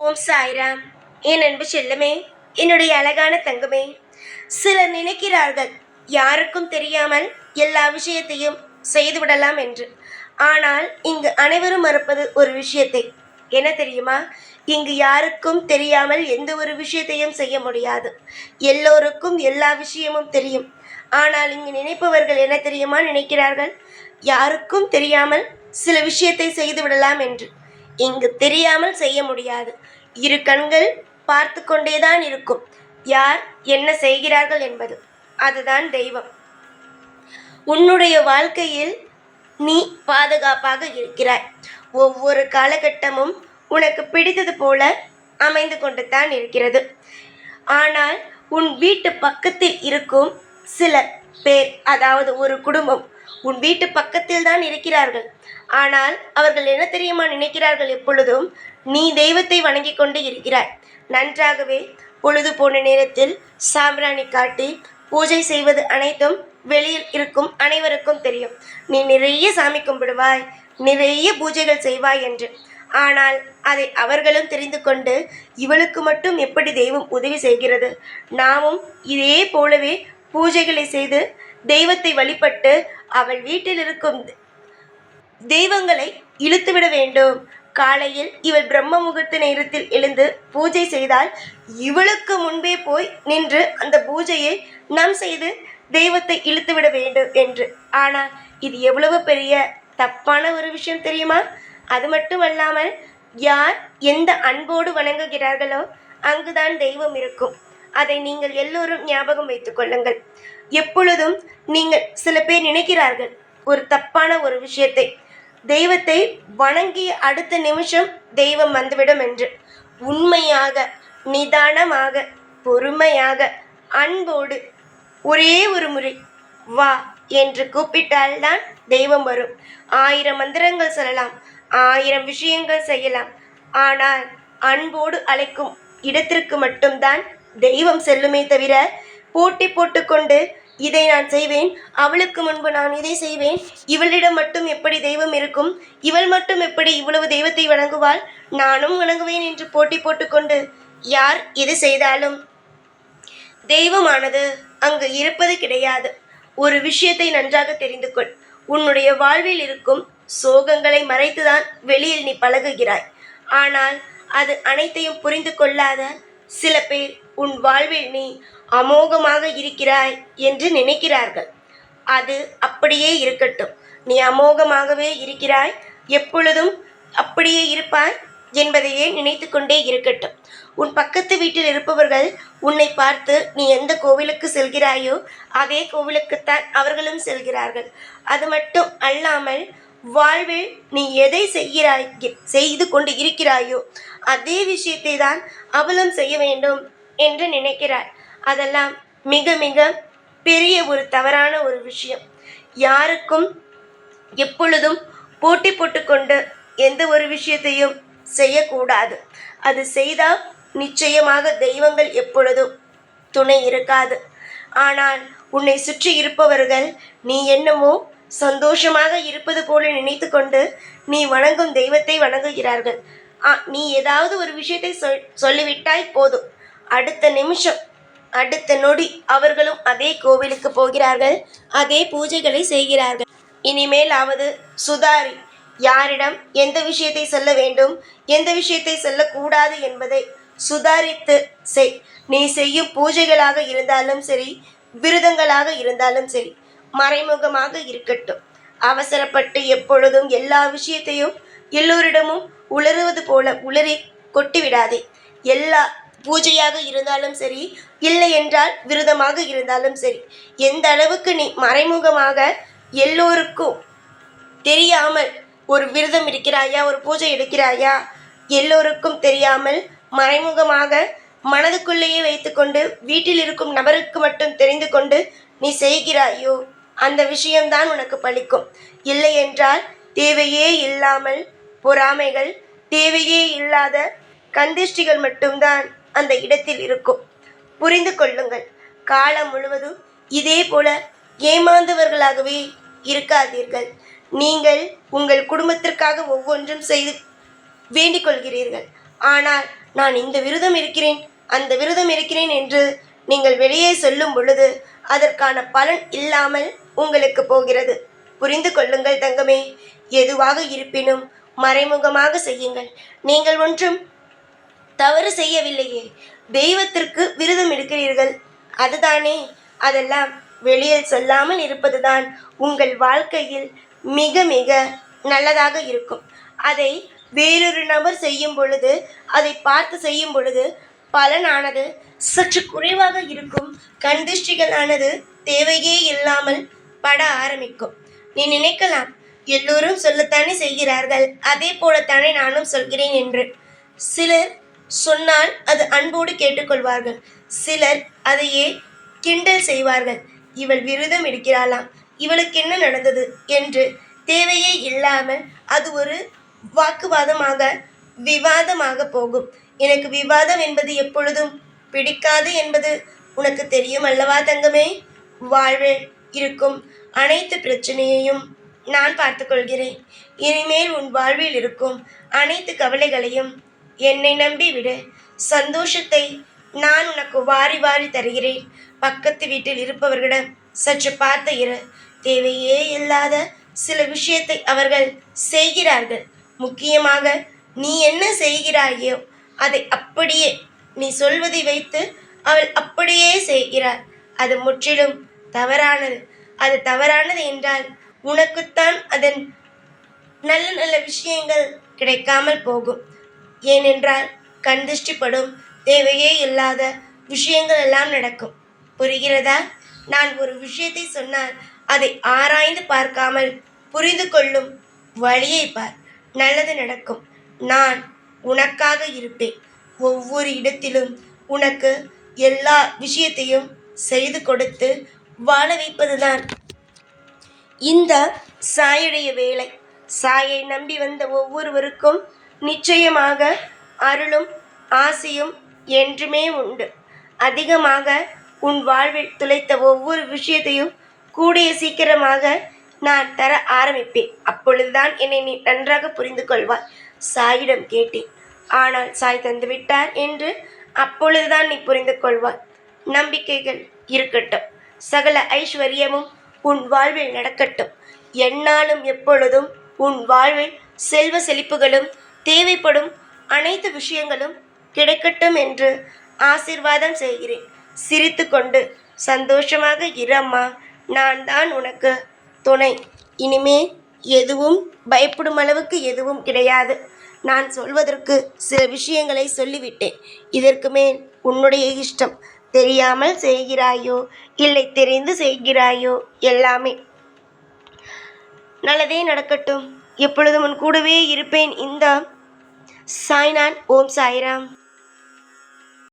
ஓம் சாய்ராம். என் அன்பு செல்லமே, என்னுடைய அழகான தங்கமே, சிலர் நினைக்கிறார்கள் யாருக்கும் தெரியாமல் எல்லா விஷயத்தையும் செய்துவிடலாம் என்று. ஆனால் இங்கு அனைவரும் மறப்பது ஒரு விஷயத்தை. என்ன தெரியுமா? இங்கு யாருக்கும் தெரியாமல் எந்த ஒரு விஷயத்தையும் செய்ய முடியாது. எல்லோருக்கும் எல்லா விஷயமும் தெரியும். ஆனால் இங்கு நினைப்பவர்கள் என்ன தெரியுமா நினைக்கிறார்கள்? யாருக்கும் தெரியாமல் சில விஷயத்தை செய்துவிடலாம் என்று. இங்கு தெரியாமல் செய்ய முடியாது. இரு கண்கள் பார்த்து கொண்டேதான் இருக்கும் யார் என்ன செய்கிறார்கள் என்பது. அதுதான் தெய்வம். உன்னுடைய வாழ்க்கையில் நீ பாதுகாப்பாக இருக்கிறாய். ஒவ்வொரு காலகட்டமும் உனக்கு பிடித்தது போல அமைந்து கொண்டு தான் இருக்கிறது. ஆனால் உன் வீட்டு பக்கத்தில் இருக்கும் சில பேர், அதாவது ஒரு குடும்பம் உன் வீட்டு பக்கத்தில் தான் இருக்கிறார்கள். ஆனால் அவர்கள் என்ன தெரியுமா நினைக்கிறார்கள்? எப்பொழுதும் நீ தெய்வத்தை வணங்கி கொண்டு இருக்கிறாய். நன்றாகவே பொழுது போன நேரத்தில் சாம்பிராணி காட்டி பூஜை செய்வது அனைத்தும் வெளியில் இருக்கும் அனைவருக்கும் தெரியும். நீ நிறைய சாமி கும்பிடுவாய், நிறைய பூஜைகள் செய்வாய் என்று. ஆனால் அதை அவர்களும் தெரிந்து கொண்டு இவளுக்கு மட்டும் எப்படி தெய்வம் உதவி செய்கிறது, நாமும் இதே போலவே பூஜைகளை செய்து தெய்வத்தை வழிபட்டு அவள் வீட்டில் இருக்கும் தெய்வங்களை இழுத்துவிட வேண்டும். காலையில் இவள் பிரம்ம முகூர்த்த நேரத்தில் எழுந்து பூஜை செய்தால் இவளுக்கு முன்பே போய் நின்று அந்த பூஜையை நாம் செய்து தெய்வத்தை இழுத்துவிட வேண்டும் என்று. ஆனால் இது எவ்வளவு பெரிய தப்பான ஒரு விஷயம் தெரியுமா? அது மட்டுமல்லாமல் யார் எந்த அன்போடு வணங்குகிறார்களோ அங்குதான் தெய்வம் இருக்கும். அதை நீங்கள் எல்லோரும் ஞாபகம் வைத்துக் கொள்ளுங்கள். எப்பொழுதும் நீங்கள் சில பேர் நினைக்கிறார்கள் ஒரு தப்பான ஒரு விஷயத்தை, தெய்வத்தை வணங்கிய அடுத்த நிமிஷம் தெய்வம் வந்துவிடும் என்று. உண்மையாக, நிதானமாக, பொறுமையாக, அன்போடு ஒரே ஒரு முறை வா என்று கூப்பிட்டால்தான் தெய்வம் வரும். 1000 மந்திரங்கள் சொல்லலாம், 1000 விஷயங்கள் செய்யலாம். ஆனால் அன்போடு அழைக்கும் இடத்திற்கு மட்டும்தான் தெய்வம் செல்லுமே தவிர போட்டி போட்டுக்கொண்டு இதை நான் செய்வேன், அவளுக்கு முன்பு நான் இதை செய்வேன், இவளிடம் மட்டும் எப்படி தெய்வம் இருக்கும், இவள் மட்டும் எப்படி இவ்வளவு தெய்வத்தை வணங்குவாள், நானும் வணங்குவேன் என்று போட்டி போட்டுக்கொண்டு யார் எது செய்தாலும் தெய்வமானது அங்கு இருப்பது கிடையாது. ஒரு விஷயத்தை நன்றாக தெரிந்து கொள். உன்னுடைய வாழ்வில் இருக்கும் சோகங்களை மறைத்துதான் வெளியில் நீ பழகுகிறாய். ஆனால் அது அனைத்தையும் புரிந்து கொள்ளாத சில பேர் உன் வாழ்வில் நீ அமோகமாக இருக்கிறாய் என்று நினைக்கிறார்கள். அது அப்படியே இருக்கட்டும். நீ அமோகமாகவே இருக்கிறாய், எப்பொழுதும் அப்படியே இருப்பாய் என்பதையே நினைத்து கொண்டே இருக்கட்டும். உன் பக்கத்து வீட்டில் இருப்பவர்கள் உன்னை பார்த்து நீ எந்த கோவிலுக்கு செல்கிறாயோ அதே கோவிலுக்குத்தான் அவர்களும் செல்கிறார்கள். அது மட்டும் அல்லாமல் வாழ்வில் நீ எதை செய்து கொண்டு இருக்கிறாயோ அதே விஷயத்தை தான் அவளும் செய்ய வேண்டும் என்று நினைக்கிறார். அதெல்லாம் மிக மிக பெரிய ஒரு தவறான ஒரு விஷயம். யாருக்கும் எப்பொழுதும் போட்டி போட்டுக்கொண்டு எந்த ஒரு விஷயத்தையும் செய்யக்கூடாது. அது செய்தால் நிச்சயமாக தெய்வங்கள் எப்பொழுதும் துணை இருக்காது. ஆனால் உன்னை சுற்றி இருப்பவர்கள் நீ என்னமோ சந்தோஷமாக இருப்பது போல நினைத்து கொண்டு நீ வணங்கும் தெய்வத்தை வணங்குகிறார்கள். நீ ஏதாவது ஒரு விஷயத்தை சொல்லிவிட்டாய் போதும், அடுத்த நிமிஷம் அடுத்த நொடி அவர்களும் அதே கோவிலுக்கு போகிறார்கள், அதே பூஜைகளை செய்கிறார்கள். இனிமேலாவது சுதாரி. யாரிடம் எந்த விஷயத்தை சொல்ல வேண்டும், எந்த விஷயத்தை சொல்லக்கூடாது என்பதை சுதாரித்து செய். நீ செய்யும் பூஜைகளாக இருந்தாலும் சரி, விரதங்களாக இருந்தாலும் சரி, மறைமுகமாக இருக்கட்டும். அவசரப்பட்டு எப்பொழுதும் எல்லா விஷயத்தையும் எல்லோரிடமும் உளறுவது போல உளறி கொட்டிவிடாதே. எல்லா பூஜையாக இருந்தாலும் சரி, இல்லை என்றால் விரதமாக இருந்தாலும் சரி, எந்த அளவுக்கு நீ மறைமுகமாக எல்லோருக்கும் தெரியாமல் ஒரு விரதம் இருக்கிறாயா, ஒரு பூஜை எடுக்கிறாயா, எல்லோருக்கும் தெரியாமல் மறைமுகமாக மனதுக்குள்ளேயே வைத்துக்கொண்டு வீட்டில் இருக்கும் நபருக்கு மட்டும் தெரிந்து கொண்டு நீ செய்கிறாயோ அந்த விஷயம்தான் உனக்கு பலிக்கும். இல்லை என்றால் தேவையே இல்லாமல் பொறாமைகள், தேவையே இல்லாத கந்திஷ்டிகள் மட்டும்தான் அந்த இடத்தில் இருக்கும். புரிந்து கொள்ளுங்கள். காலம் முழுவதும் இதே போல ஏமாந்தவர்களாகவே இருக்காதீர்கள். நீங்கள் உங்கள் குடும்பத்திற்காக ஒவ்வொன்றும் செய்து வேண்டிக் கொள்கிறீர்கள். ஆனால் நான் இந்த விரதம் இருக்கிறேன், அந்த விரதம் இருக்கிறேன் என்று நீங்கள் வெளியே சொல்லும் பொழுது அதற்கான பலன் இல்லாமல் உங்களுக்கு போகிறது. புரிந்து கொள்ளுங்கள் தங்கமே. எதுவாக இருப்பினும் மறைமுகமாக செய்யுங்கள். நீங்கள் ஒன்றும் தவறு செய்யவில்லையே. தெய்வத்திற்கு விரதம் எடுக்கிறீர்கள், அதுதானே. அதெல்லாம் வெளியில் சொல்லாமல் இருப்பதுதான் உங்கள் வாழ்க்கையில் மிக மிக நல்லதாக இருக்கும். அதை வேறொரு நபர் செய்யும் பொழுது, அதை பார்த்து செய்யும் பொழுது பலனானது சற்று குறைவாக இருக்கும். கண் திருஷ்டிகளானது தேவையே இல்லாமல் பட ஆரம்பிக்கும். நீ நினைக்கலாம், எல்லோரும் சொல்லத்தானே செய்கிறார்கள், அதே போலத்தானே நானும் சொல்கிறேன் என்று. சிலர் சொன்னால் அது அன்போடு கேட்டுக்கொள்வார்கள், சிலர் அதையே கிண்டல் செய்வார்கள். இவள் விரதம் எடுக்கிறாளாம், இவளுக்கு என்ன நடந்தது என்று தேவையே இல்லாமல் அது ஒரு வாக்குவாதமாக, விவாதமாக போகும். எனக்கு விவாதம் என்பது எப்பொழுதும் பிடிக்காது என்பது உனக்கு தெரியும் அல்லவா தங்கமே. வாழ்வில் இருக்கும் அனைத்து பிரச்சனையையும் நான் பார்த்துக்கொள்கிறேன். இனிமேல் உன் வாழ்வில் இருக்கும் அனைத்து கவலைகளையும் என்னை நம்பி விடு. சந்தோஷத்தை நான் உனக்கு வாரி வாரி தருகிறேன். பக்கத்து வீட்டில் இருப்பவர்களிடம் சற்று பார்த்து இரு. தேவையே இல்லாத சில விஷயத்தை அவர்கள் செய்கிறார்கள். முக்கியமாக நீ என்ன செய்கிறாயோ அதை அப்படியே, நீ சொல்வதை வைத்து அவள் அப்படியே செய்கிறார். அது முற்றிலும் தவறானது. அது தவறானது என்றால் உனக்குத்தான் அதன் நல்ல நல்ல விஷயங்கள் கிடைக்காமல் போகும். ஏனென்றால் கண் திருஷ்டிப்படும், தேவையே இல்லாத விஷயங்கள் எல்லாம் நடக்கும். புரிகிறதா? நான் ஒரு விஷயத்தை சொன்னால் அதை ஆராய்ந்து பார்க்காமல் புரிந்து கொள்ளும் வழியை பார். நல்லது நடக்கும். நான் உனக்காக இருப்பேன். ஒவ்வொரு இடத்திலும் உனக்கு எல்லா விஷயத்தையும் செய்து கொடுத்து வாழ வைப்பதுதான் இந்த சாயுடைய வேலை. சாயை நம்பி வந்த ஒவ்வொருவருக்கும் நிச்சயமாக அருளும் ஆசையும் என்றுமே உண்டு. அதிகமாக உன் வாழ்வில் துளைத்த ஒவ்வொரு விஷயத்தையும் கூடிய சீக்கிரமாக நான் தர ஆரம்பிப்பேன். அப்பொழுதுதான் என்னை நீ நன்றாக புரிந்து கொள்வாய். சாயிடம் கேட்டேன், ஆனால் சாய் தந்துவிட்டார் என்று அப்பொழுதுதான் நீ புரிந்து கொள்வாய். நம்பிக்கைகள் இருக்கட்டும். சகல ஐஸ்வர்யமும் உன் வாழ்வில் நடக்கட்டும். எந்நாளும் எப்பொழுதும் உன் வாழ்வில் செல்வ செழிப்புகளும் தேவைப்படும் அனைத்து விஷயங்களும் கிடைக்கட்டும் என்று ஆசீர்வாதம் செய்கிறேன். சிரித்து கொண்டு சந்தோஷமாக இரு அம்மா. நான் தான் உனக்கு துணை. இனிமே எதுவும் பயப்படும் அளவுக்கு எதுவும் கிடையாது. நான் சொல்வதற்கு சில விஷயங்களை சொல்லிவிட்டேன். இதற்கு மேல் உன்னுடைய இஷ்டம். தெரியாமல் செய்கிறாயோ இல்லை தெரிந்து செய்கிறாயோ எல்லாமே நல்லதே நடக்கட்டும். எப்பொழுதும் உன் கூடவே இருப்பேன். இந்த சாய்நான். ஓம் சாய்ராம்.